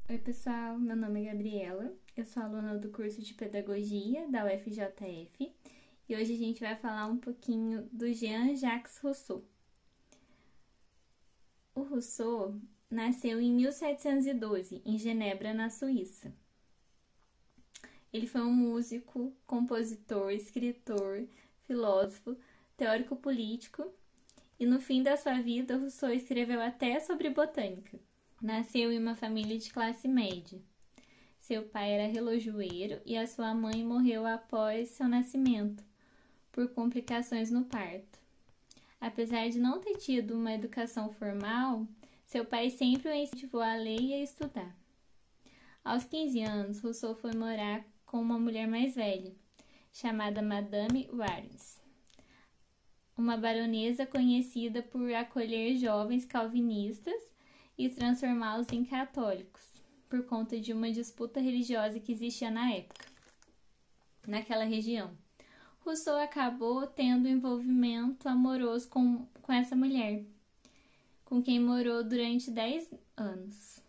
Oi pessoal, meu nome é Gabriela, eu sou aluna do curso de Pedagogia da UFJF e hoje a gente vai falar um pouquinho do Jean-Jacques Rousseau. O Rousseau nasceu em 1712, em Genebra, na Suíça. Ele foi um músico, compositor, escritor, filósofo, teórico político e no fim da sua vida Rousseau escreveu até sobre botânica. Nasceu em uma família de classe média. Seu pai era relojoeiro e a sua mãe morreu após seu nascimento, por complicações no parto. Apesar de não ter tido uma educação formal, seu pai sempre o incentivou a ler e a estudar. Aos 15 anos, Rousseau foi morar com uma mulher mais velha, chamada Madame Warens, uma baronesa conhecida por acolher jovens calvinistas e transformá-los em católicos, por conta de uma disputa religiosa que existia na época, naquela região. Rousseau acabou tendo envolvimento amoroso com essa mulher, com quem morou durante 10 anos.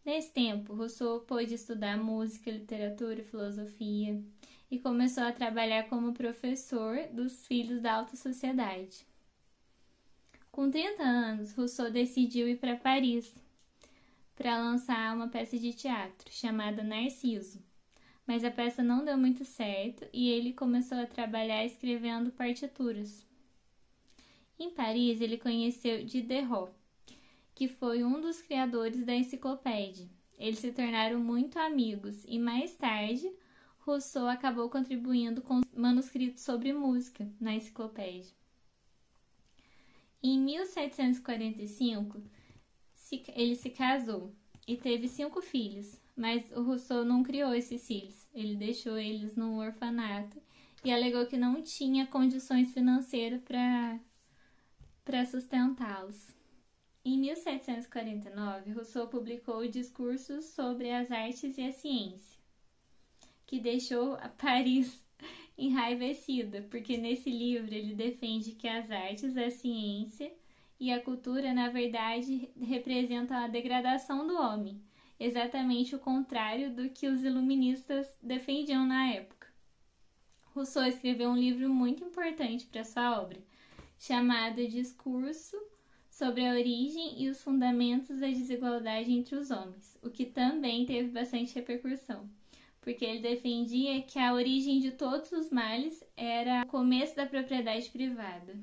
Nesse tempo, Rousseau pôde estudar música, literatura e filosofia e começou a trabalhar como professor dos filhos da alta sociedade. Com 30 anos, Rousseau decidiu ir para Paris para lançar uma peça de teatro chamada Narciso, mas a peça não deu muito certo e ele começou a trabalhar escrevendo partituras. Em Paris, ele conheceu Diderot, que foi um dos criadores da enciclopédia. Eles se tornaram muito amigos e mais tarde, Rousseau acabou contribuindo com manuscritos sobre música na enciclopédia. Em 1745, ele se casou e teve 5 filhos, mas o Rousseau não criou esses filhos. Ele deixou eles num orfanato e alegou que não tinha condições financeiras para sustentá-los. Em 1749, Rousseau publicou discursos sobre as artes e a ciência, que deixou Paris enraivecida, porque nesse livro ele defende que as artes, a ciência e a cultura, na verdade, representam a degradação do homem, exatamente o contrário do que os iluministas defendiam na época. Rousseau escreveu um livro muito importante para sua obra, chamado Discurso sobre a origem e os fundamentos da desigualdade entre os homens, o que também teve bastante repercussão, porque ele defendia que a origem de todos os males era o começo da propriedade privada.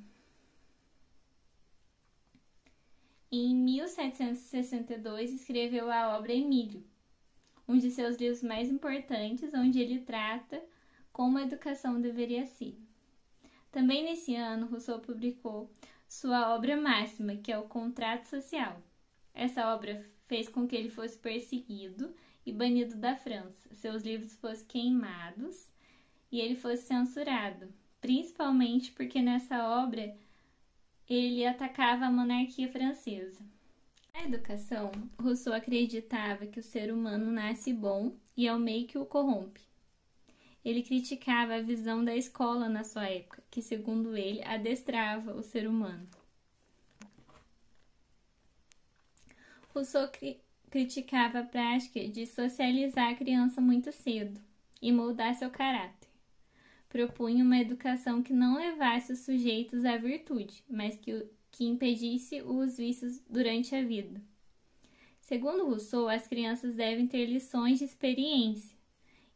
Em 1762, escreveu a obra Emílio, um de seus livros mais importantes, onde ele trata como a educação deveria ser. Também nesse ano, Rousseau publicou sua obra máxima, que é o Contrato Social. Essa obra fez com que ele fosse perseguido e banido da França, seus livros fossem queimados e ele fosse censurado, principalmente porque nessa obra ele atacava a monarquia francesa. Na educação, Rousseau acreditava que o ser humano nasce bom e é o meio que o corrompe. Ele criticava a visão da escola na sua época, que, segundo ele, adestrava o ser humano. Rousseau criticava a prática de socializar a criança muito cedo e moldar seu caráter. Propunha uma educação que não levasse os sujeitos à virtude, mas que impedisse os vícios durante a vida. Segundo Rousseau, as crianças devem ter lições de experiência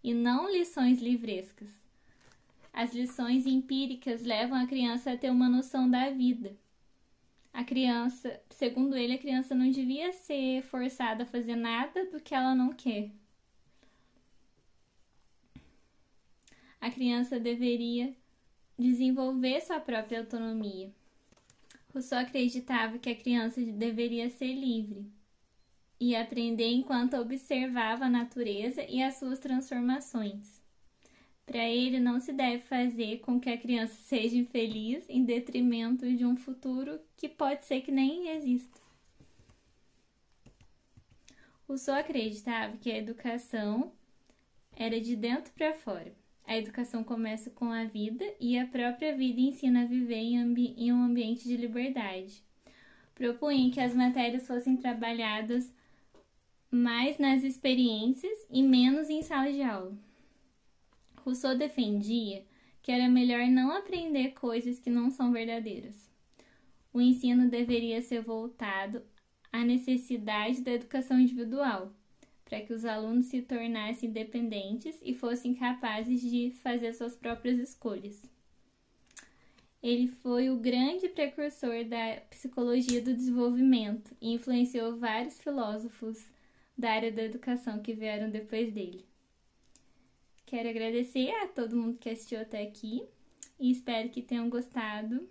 e não lições livrescas. As lições empíricas levam a criança a ter uma noção da vida. A criança, segundo ele, a criança não devia ser forçada a fazer nada do que ela não quer. A criança deveria desenvolver sua própria autonomia. Rousseau acreditava que a criança deveria ser livre e aprender enquanto observava a natureza e as suas transformações. Para ele, não se deve fazer com que a criança seja infeliz em detrimento de um futuro que pode ser que nem exista. Rousseau acreditava que a educação era de dentro para fora. A educação começa com a vida e a própria vida ensina a viver em um ambiente de liberdade. Propunha que as matérias fossem trabalhadas mais nas experiências e menos em sala de aula. Rousseau defendia que era melhor não aprender coisas que não são verdadeiras. O ensino deveria ser voltado à necessidade da educação individual, para que os alunos se tornassem independentes e fossem capazes de fazer suas próprias escolhas. Ele foi o grande precursor da psicologia do desenvolvimento e influenciou vários filósofos da área da educação que vieram depois dele. Quero agradecer a todo mundo que assistiu até aqui e espero que tenham gostado.